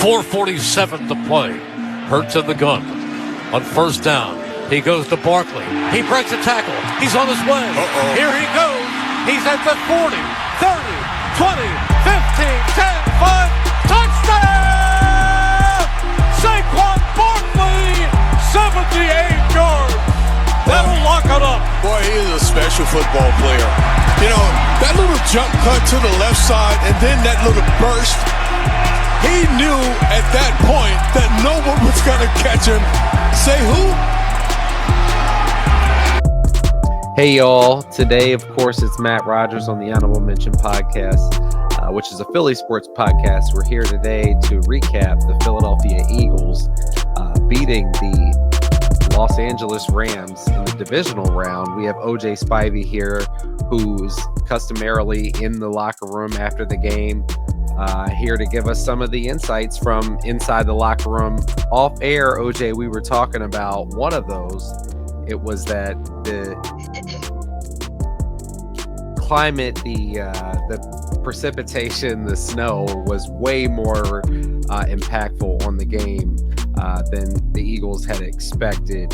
4:47 to play. Hurts in the gun. On first down, he goes to Barkley. He breaks a tackle. He's on his way. Here he goes. He's at the 40, 30, 20, 15, 10, 5. Touchdown! Saquon Barkley, 78 yards. That'll lock it up. Boy, he is a special football player. You know, that little jump cut to the left side and then that little burst. He knew at that point that no one was going to catch him. Say who? Hey, y'all. Today, of course, it's Matt Rogers on the Honorable Mention podcast, which is a Philly sports podcast. We're here today to recap the Philadelphia Eagles beating the Los Angeles Rams in the divisional round. We have OJ Spivey here, who's customarily in the locker room after the game, here to give us some of the insights from inside the locker room. Off air, OJ, we were talking about one of those. It was that the climate, the precipitation, the snow was way more impactful on the game than the Eagles had expected.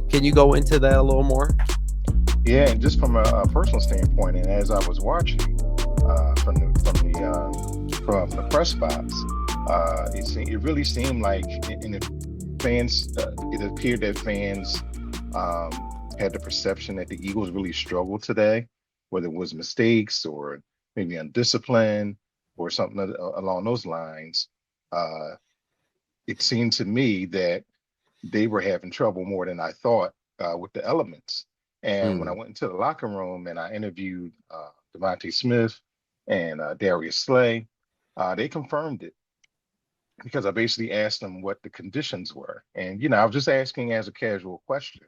Can you go into that a little more? Yeah, and just from a personal standpoint, and as I was watching from the press box, it really seemed like, and it appeared that fans had the perception that the Eagles really struggled today, whether it was mistakes or maybe undiscipline or something along those lines. It seemed to me that they were having trouble more than I thought with the elements. And when I went into the locker room and I interviewed Devonta Smith and Darius Slay, they confirmed it, because I basically asked them what the conditions were. And, I was just asking as a casual question.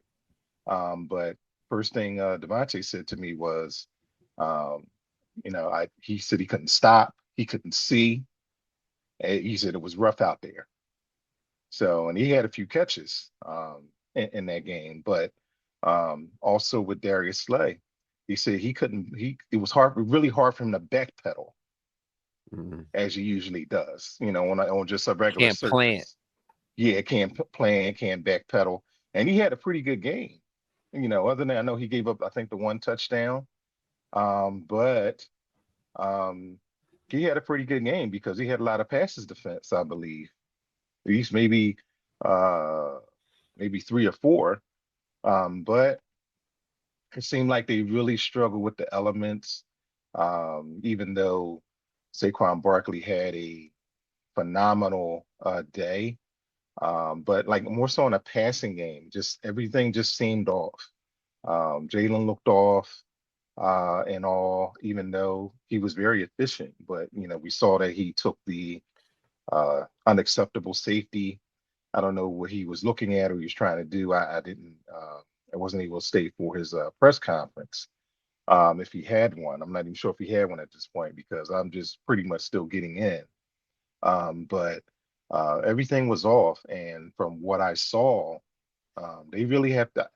But first thing Devonta said to me was, he said he couldn't stop, he couldn't see. He said it was rough out there. So, and he had a few catches in that game, but also with Darius Slay, he said it was really hard for him to backpedal as he usually does, on just a regular Can't surface. plant. Yeah, can't plan, can't backpedal. And he had a pretty good game. Other than that, I know he gave up, I think, the one touchdown. But he had a pretty good game because he had a lot of passes defense, I believe. At least maybe 3 or 4. But it seemed like they really struggled with the elements, even though Saquon Barkley had a phenomenal day. But like more so in a passing game, just everything just seemed off. Jalen looked off and all, even though he was very efficient. But, we saw that he took the unacceptable safety. I don't know what he was looking at or he was trying to do. I wasn't able to stay for his press conference. If he had one, I'm not even sure if he had one at this point because I'm just pretty much still getting in. But everything was off. And from what I saw, they really have to,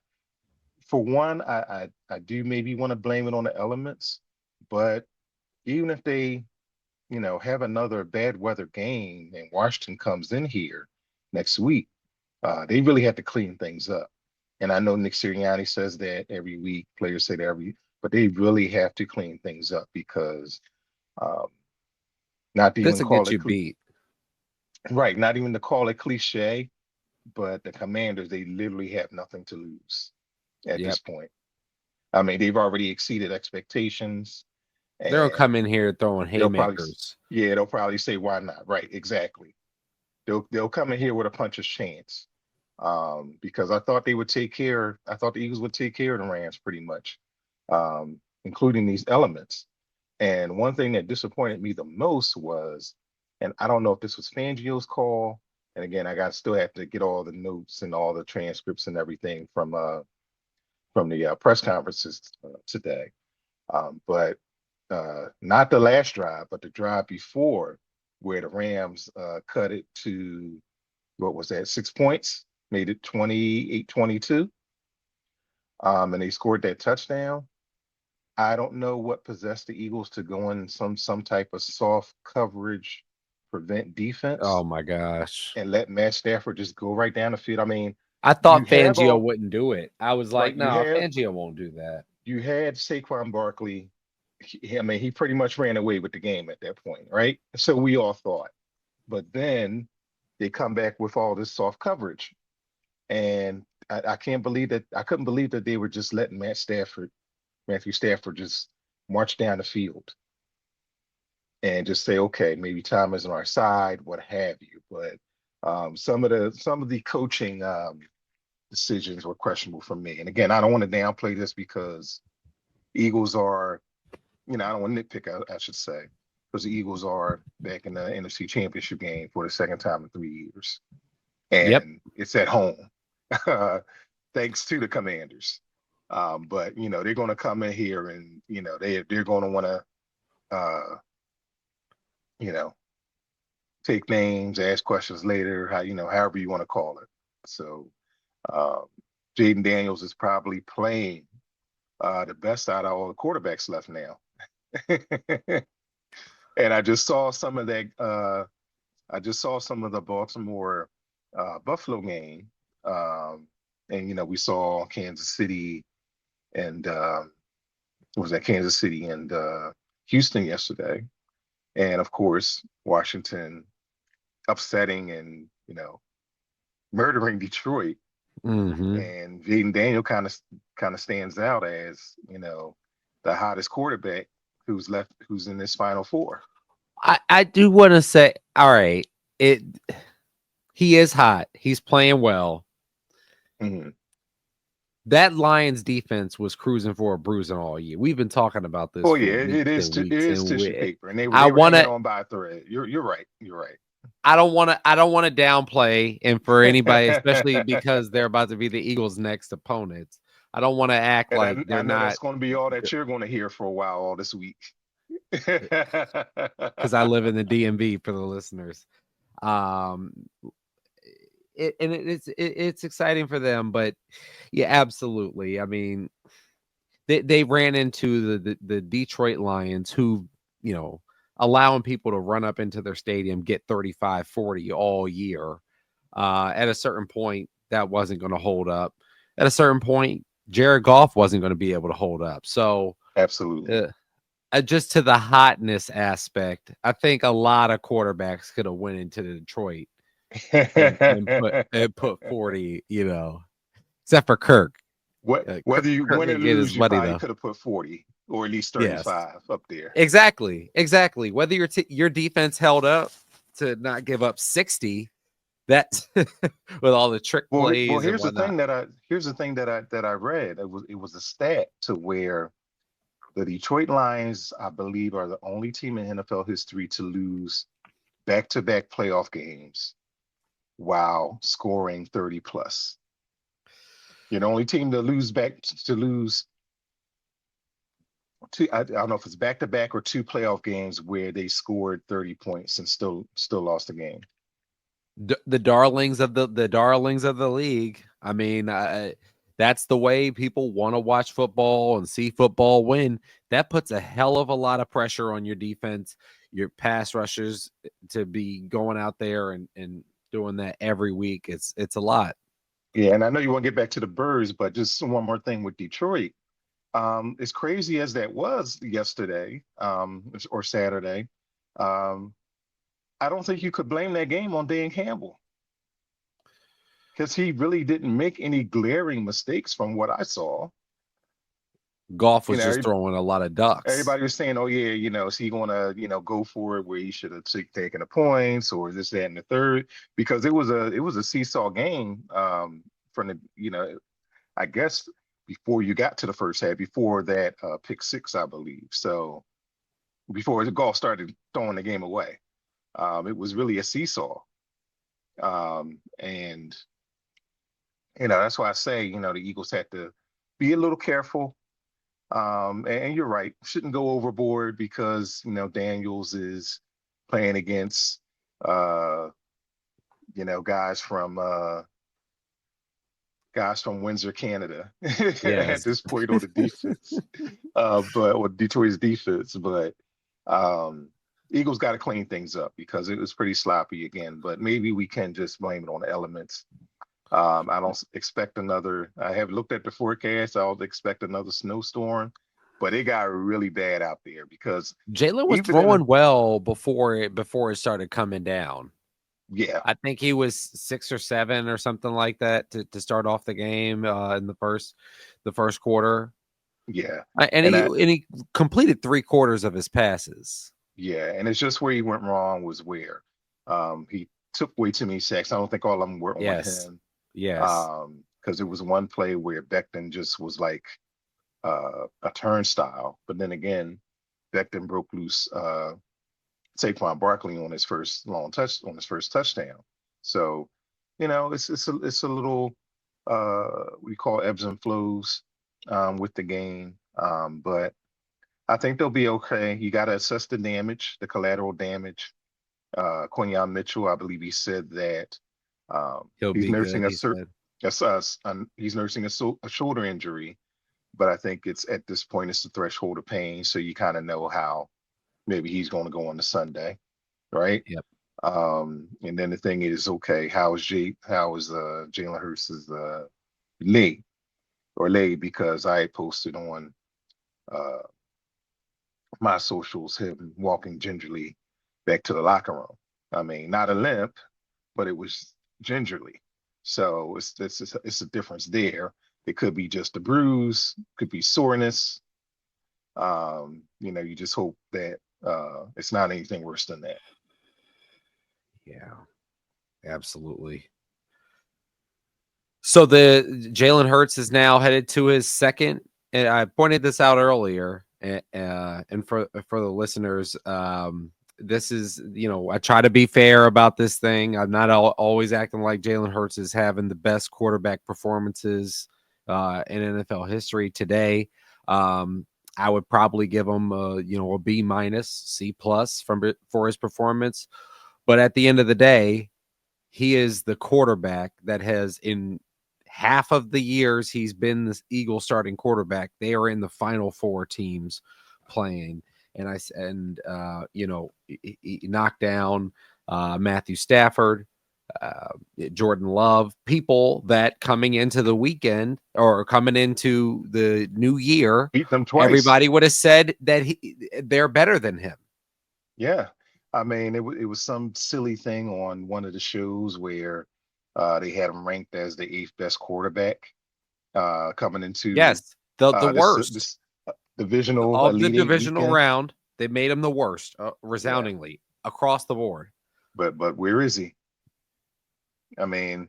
for one, I do maybe want to blame it on the elements, but even if they, have another bad weather game and Washington comes in here next week, they really have to clean things up. And I know Nick Sirianni says that every week, players say that but they really have to clean things up because not to even call it beat. Right, not even to call it cliche, but the Commanders, they literally have nothing to lose at this point. I mean, they've already exceeded expectations. They'll come in here throwing haymakers. They'll probably say, why not? Right, exactly. They'll come in here with a puncher's chance. Because I thought the Eagles would take care of the Rams pretty much, including these elements. And one thing that disappointed me the most was, and I don't know if this was Fangio's call, and again, I still have to get all the notes and all the transcripts and everything from the press conferences today. But not the last drive, but the drive before, where the Rams cut it to, what was that, 6 points, made it 28-22, and they scored that touchdown. I don't know what possessed the Eagles to go in some type of soft coverage prevent defense Oh my gosh. and let Matt Stafford just go right down the field. I mean, I you thought have Fangio all wouldn't do it. I was like, right. no, Fangio won't do that. You had Saquon Barkley. I mean, he pretty much ran away with the game at that point, right? So we all thought. But then they come back with all this soft coverage. And I can't believe that I couldn't believe that they were just letting Matthew Stafford just march down the field and just say, okay, maybe time is on our side, what have you. But some of the coaching decisions were questionable for me. And again, I don't want to downplay this because Eagles are, I don't want to nitpick, I should say, because the Eagles are back in the NFC Championship game for the second time in 3 years. And It's at home, thanks to the Commanders. But, they're going to come in here and, they're going to want to, take names, ask questions later, however you want to call it. So Jayden Daniels is probably playing the best out of all the quarterbacks left now. And I just saw some of that. I just saw some of the Baltimore Buffalo game, and we saw Kansas City and Kansas City and Houston yesterday, and of course Washington upsetting and murdering Detroit. Mm-hmm. And Jayden Daniel kind of stands out as the hottest quarterback who's in this Final Four. I do want to say, all right, he is hot. He's playing well. Mm-hmm. That Lions defense was cruising for a bruising all year. We've been talking about this. Oh yeah, it is tissue paper, and they were hanging on by a thread. You're right. You're right. I don't want to downplay, and for anybody, especially because they're about to be the Eagles' next opponents, I don't want to act and like they're not. That's going to be all that you're going to hear for a while all this week. Because I live in the DMV for the listeners. It's exciting for them, but yeah, absolutely. I mean, they ran into the Detroit Lions, who allowing people to run up into their stadium, get 35-40 all year. At a certain point, that wasn't going to hold up. At a certain point, Jared Goff wasn't going to be able to hold up. So absolutely. Just to the hotness aspect, I think a lot of quarterbacks could have went into Detroit and put 40, except for Kirk. Whether you win or lose, you probably could have put 40 or at least 35 up there. Exactly. Whether your defense held up to not give up 60, that's with all the trick plays. Well, here's the thing that I read. It was a stat to where the Detroit Lions, I believe, are the only team in NFL history to lose back-to-back playoff games while scoring 30 plus. You're the only team to lose two, I don't know if it's back-to-back or two playoff games where they scored 30 points and still lost the game. The darlings of the league. I mean, that's the way people want to watch football and see football win. That puts a hell of a lot of pressure on your defense, your pass rushers, to be going out there and doing that every week. It's a lot. Yeah, and I know you want to get back to the Birds, but just one more thing with Detroit. As crazy as that was yesterday or Saturday, I don't think you could blame that game on Dan Campbell, because he really didn't make any glaring mistakes from what I saw. Goff was just throwing a lot of ducks. Everybody was saying, "Oh yeah, is he going to go for it where he should have taken the points, or this, that, and the third?" Because it was a seesaw game from the I guess before you got to the first half, before that pick six, I believe. So before the Goff started throwing the game away, it was really a seesaw, and that's why I say the Eagles had to be a little careful. And you're right, shouldn't go overboard, because Daniels is playing against guys from Windsor, Canada. Yes. At this point on the defense, but with Detroit's defense. But Eagles got to clean things up because it was pretty sloppy again. But maybe we can just blame it on the elements. I don't expect another. I have looked at the forecast. I don't expect another snowstorm, but it got really bad out there because Jalen was even in throwing well before it started coming down. yeah, I think he was 6 or 7 or something like that to start off the game in the first quarter. yeah, And he completed 3/4 of his passes. yeah, and it's just where he went wrong was where he took way too many sacks. I don't think all of them were on Yes. him. Yes. Because it was one play where Becton just was like a turnstile, but then again, Becton broke loose Saquon Barkley on his first touchdown. So, it's a little we call ebbs and flows with the game. But I think they'll be okay. You got to assess the damage, the collateral damage. Quinyon Mitchell, I believe he said that He'll he's be nursing good, he said. he's nursing a shoulder injury, but I think it's at this point it's the threshold of pain, so you kind of know how maybe he's going to go on the Sunday, right? Yep. And then the thing is, okay, how is Jalen Hurts' leg? Because I posted on my socials him walking gingerly back to the locker room. I mean, not a limp, but it was gingerly. So it's a difference there. It could be just a bruise, could be soreness. You just hope that it's not anything worse than that. Yeah, absolutely. So the Jalen Hurts is now headed to his second, and I pointed this out earlier, and for the listeners, this is, I try to be fair about this thing. I'm not always acting like Jalen Hurts is having the best quarterback performances in NFL history today. I would probably give him a B minus, C plus for his performance. But at the end of the day, he is the quarterback that has, in half of the years he's been the Eagles starting quarterback, they are in the Final Four teams playing. And he knocked down Matthew Stafford, Jordan Love, people that coming into the weekend or coming into the new year, beat them twice. Everybody would have said that they're better than him. Yeah. I mean, it was some silly thing on one of the shows where they had him ranked as the 8th best quarterback coming into the worst this divisional of the divisional weekend. round. They made him the worst, resoundingly across the board. But where is he? I mean,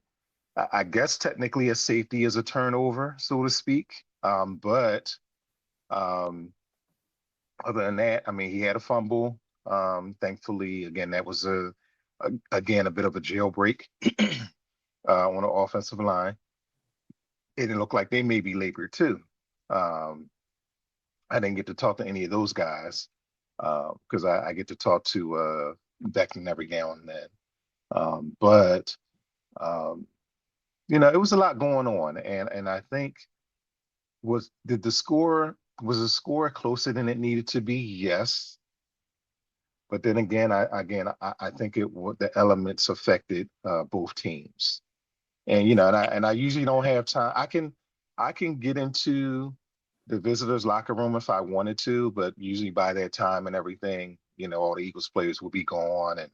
I guess technically a safety is a turnover, so to speak. But other than that, I mean, he had a fumble. Thankfully, again, that was a bit of a jailbreak on the offensive line. It didn't look like they may be labored too. I didn't get to talk to any of those guys because I get to talk to Beckton every now and then. But it was a lot going on, and I think was the score closer than it needed to be? Yes. But then again, I think the elements affected both teams, and I usually don't have time. I can get into the visitors' locker room if I wanted to, but usually by that time and everything, all the Eagles players will be gone and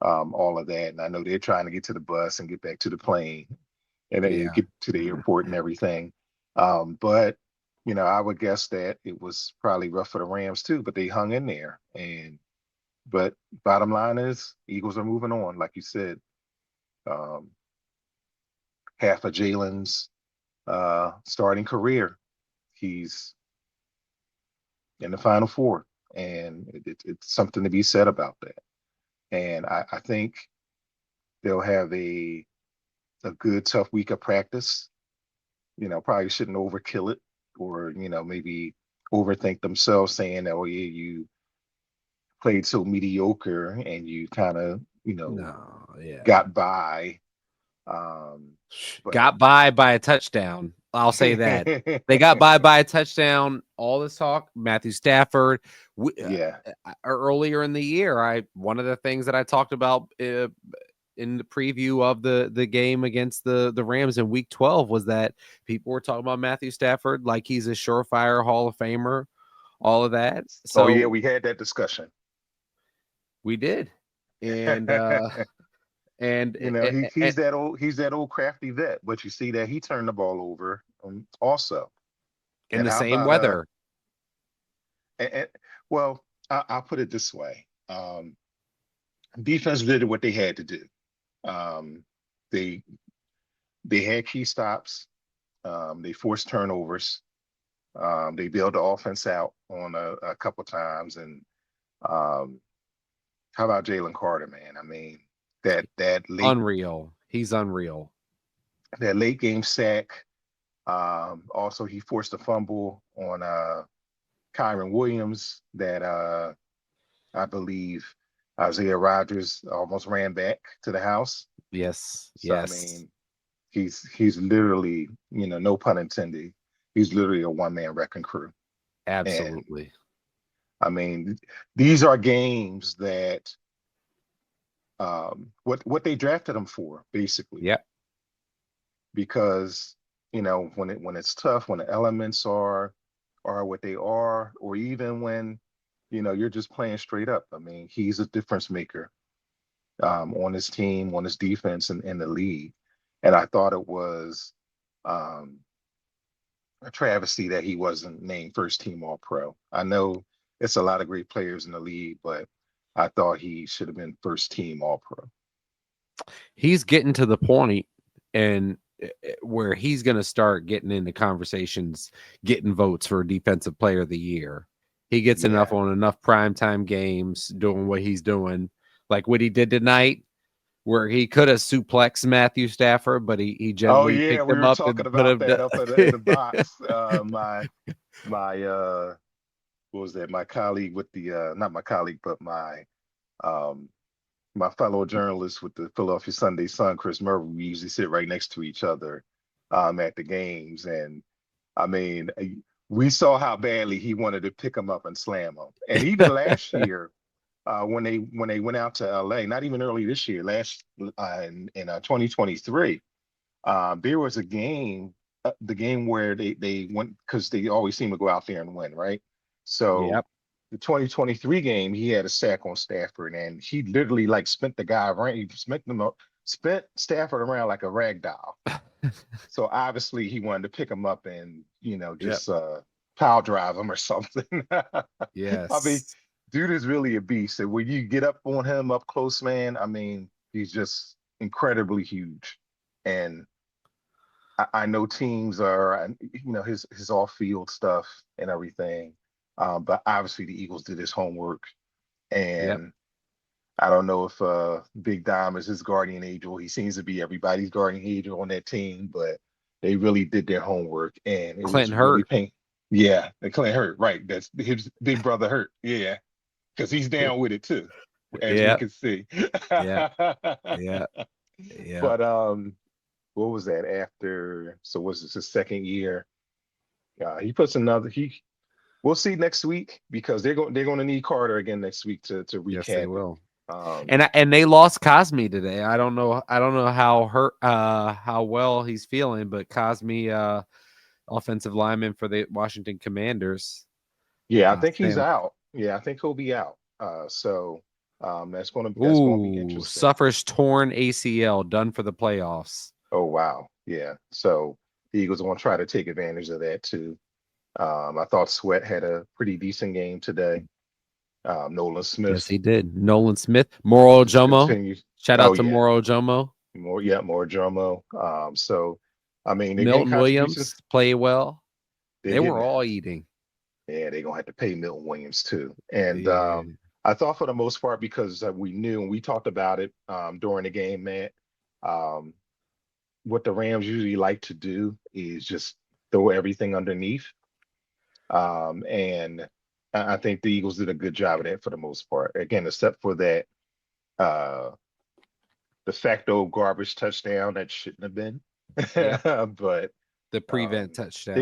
all of that. And I know they're trying to get to the bus and get back to the plane and get to the airport and everything. But I would guess that it was probably rough for the Rams too, but they hung in there. But bottom line is, Eagles are moving on, like you said. Half of Jalen's starting career, he's in the Final Four, and it's something to be said about that. And I think they'll have a good, tough week of practice. Probably shouldn't overkill it, or maybe overthink themselves, saying, "Oh yeah, you played so mediocre and you kind of got by." Got by a touchdown I'll say that. They got by a touchdown. All this talk, Matthew Stafford. Yeah. Earlier in the year, one of the things that I talked about in the preview of the game against the Rams in Week 12 was that people were talking about Matthew Stafford like he's a surefire Hall of Famer, all of that. So yeah, we had that discussion. We did, and and he's that old crafty vet. But you see that he turned the ball over also in the same weather. Well, I'll put it this way: defense did what they had to do. They had key stops. They forced turnovers. They bailed the offense out on a couple times. And how about Jalen Carter, man? I mean, that late, unreal. He's unreal. That late game sack. Also, he forced a fumble on Kyron Williams that I believe Isaiah Rodgers almost ran back to the house. Yes. So, yes. I mean, he's literally, no pun intended, he's literally a one-man wrecking crew. Absolutely. And, I mean, these are games that what they drafted him for, basically. Yeah. Because, when it's tough, when the elements are what they are, or even when, you're just playing straight up. I mean, he's a difference maker on his team, on his defense, and in the league. And I thought it was a travesty that he wasn't named first team All-Pro. I know it's a lot of great players in the league, but I thought he should have been first team All-Pro. He's getting to the point and where he's going to start getting into conversations, getting votes for Defensive Player of the Year. He gets enough on enough primetime games doing what he's doing, like what he did tonight, where he could have suplexed Matthew Stafford, but he gently picked him up and put him up in the box. My what was that? My colleague with the not my colleague, but my fellow journalist with the Philadelphia Sunday Sun, Chris Murray. We usually sit right next to each other at the games, and I mean, we saw how badly he wanted to pick him up and slam him. And even last year, when they went out to LA, not even early this year, last in 2023, there was a game, the game where they went, because they always seem to go out there and win, right? So the 2023 game, he had a sack on Stafford, and he literally spent the guy around. He spent Stafford around like a rag doll. So obviously he wanted to pick him up and just power drive him or something. Yes, I mean, dude is really a beast. And when you get up on him up close, man, I mean, he's just incredibly huge. And I know teams are, his off-field stuff and everything. But obviously the Eagles did his homework. And I don't know if Big Dom is his guardian angel. He seems to be everybody's guardian angel on that team, but they really did their homework. And it Clinton was really Hurt. painful. Yeah, and Clinton Hurt, right. That's his big brother Hurt. Yeah. Because he's down with it too, as we can see. Yeah. But what was that after? So was this his second year? He puts another. We'll see next week, because they're going to need Carter again next week to recap. Yes, they will. And they lost Cosme today. I don't know how well he's feeling, but Cosme, offensive lineman for the Washington Commanders. Yeah, I think he's out. Yeah, I think he'll be out. So that's going to be interesting. Suffers torn ACL, done for the playoffs. Oh wow, yeah. So the Eagles are going to try to take advantage of that too. I thought Sweat had a pretty decent game today. Nolan Smith. Yes, he did. Nolan Smith, Moro Ojomo. Shout out to Moro Ojomo. Moro Ojomo. So, I mean, Milton Williams play well. They were all eating. Yeah, they're gonna have to pay Milton Williams too. And I thought for the most part, because we knew and we talked about it during the game, Matt. What the Rams usually like to do is just throw everything underneath. And I think the Eagles did a good job of that for the most part. Again, except for that de facto garbage touchdown that shouldn't have been. But The prevent touchdown.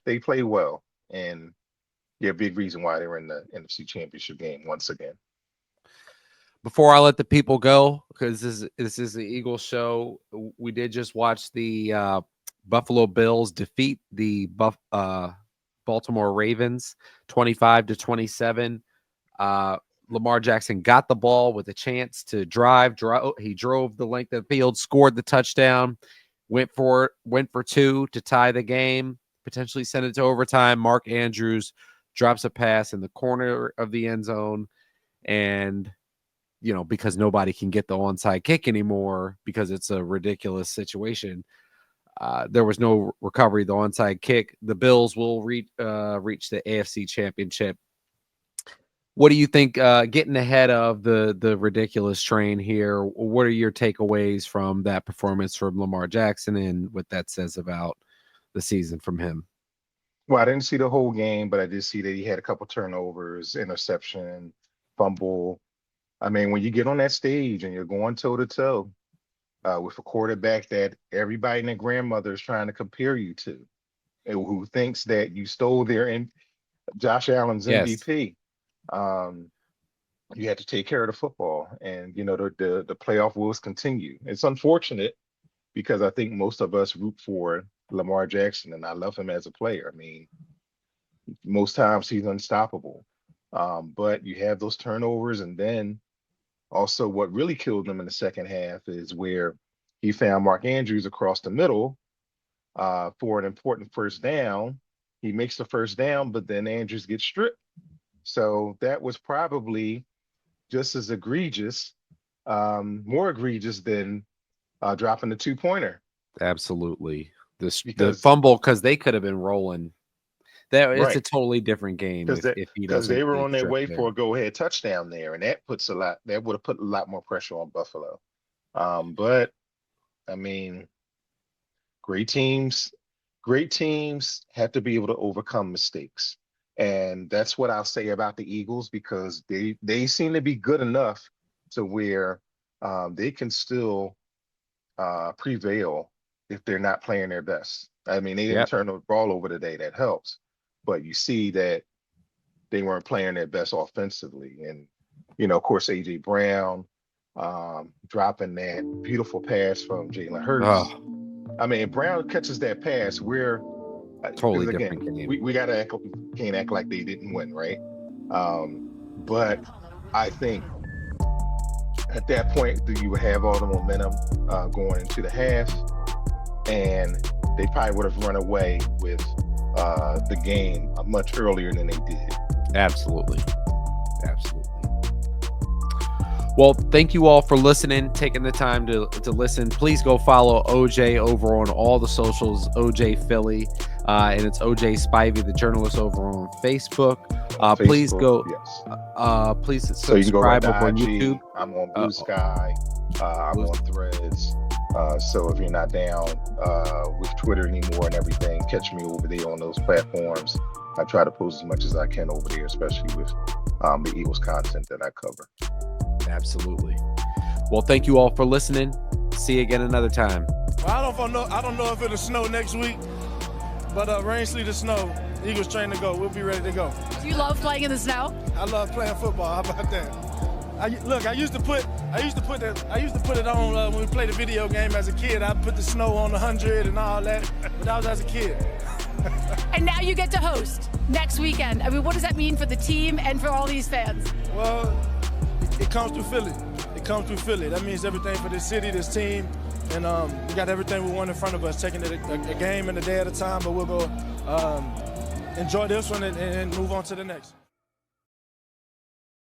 They play well, and they're a big reason why they're in the NFC Championship game once again. Before I let the people go, because this is the Eagles show, we did just watch the Buffalo Bills defeat the Baltimore Ravens 25-27. Lamar Jackson got the ball with a chance to drive. He drove the length of the field, scored the touchdown, went for two to tie the game, potentially send it to overtime. Mark Andrews drops a pass in the corner of the end zone, and because nobody can get the onside kick anymore because it's a ridiculous situation. There was no recovery. The onside kick. The Bills will reach the AFC Championship. What do you think? Getting ahead of the ridiculous train here. What are your takeaways from that performance from Lamar Jackson and what that says about the season from him? Well, I didn't see the whole game, but I did see that he had a couple turnovers, interception, fumble. I mean, when you get on that stage and you're going toe-to-toe with a quarterback that everybody and their grandmother is trying to compare you to, and who thinks that you stole Josh Allen's MVP, you had to take care of the football. And, the playoff woes continue. It's unfortunate because I think most of us root for Lamar Jackson, and I love him as a player. I mean, most times he's unstoppable. But you have those turnovers, and then also what really killed him in the second half is where he found Mark Andrews across the middle for an important first down. He makes the first down, but then Andrews gets stripped. So that was probably just as egregious, more egregious than dropping the two-pointer. Absolutely. The fumble, because they could have been rolling. It's a totally different game because they were on their way for a go-ahead touchdown there, and that would have put a lot more pressure on Buffalo. But I mean, great teams have to be able to overcome mistakes, and that's what I'll say about the Eagles, because they seem to be good enough to where they can still prevail if they're not playing their best. I mean, they didn't turn the ball over today. That helps. But you see that they weren't playing their best offensively. And, of course, A.J. Brown dropping that beautiful pass from Jalen Hurts. Oh. I mean, Brown catches that pass, we're totally different game. We can't act like they didn't win, right? But I think at that point, you would have all the momentum going into the half, and they probably would have run away with the game much earlier than they did. Absolutely. Well, thank you all for listening, taking the time to listen. Please go follow OJ over on all the socials, OJ Philly, and it's OJ Spivey, the journalist, over on Facebook. Please go. Yes. Please subscribe so you can go right over on IG. YouTube. I'm on Blue Sky. I'm on Threads. So if you're not down with Twitter anymore and everything, catch me over there on those platforms. I try to post as much as I can over there, especially with the Eagles content that I cover. Absolutely. Well, thank you all for listening. See you again another time. Well, I don't know if it'll snow next week, but rain, sleet, or snow, Eagles train to go. We'll be ready to go. Do you love playing in the snow? I love playing football. How about that? I used to put it on when we played a video game as a kid. I put the snow on 100 and all that, but that was as a kid. And now you get to host next weekend. I mean, what does that mean for the team and for all these fans? Well, it comes through Philly. That means everything for this city, this team, and we got everything we want in front of us, taking it a game and a day at a time, but we'll go enjoy this one and move on to the next.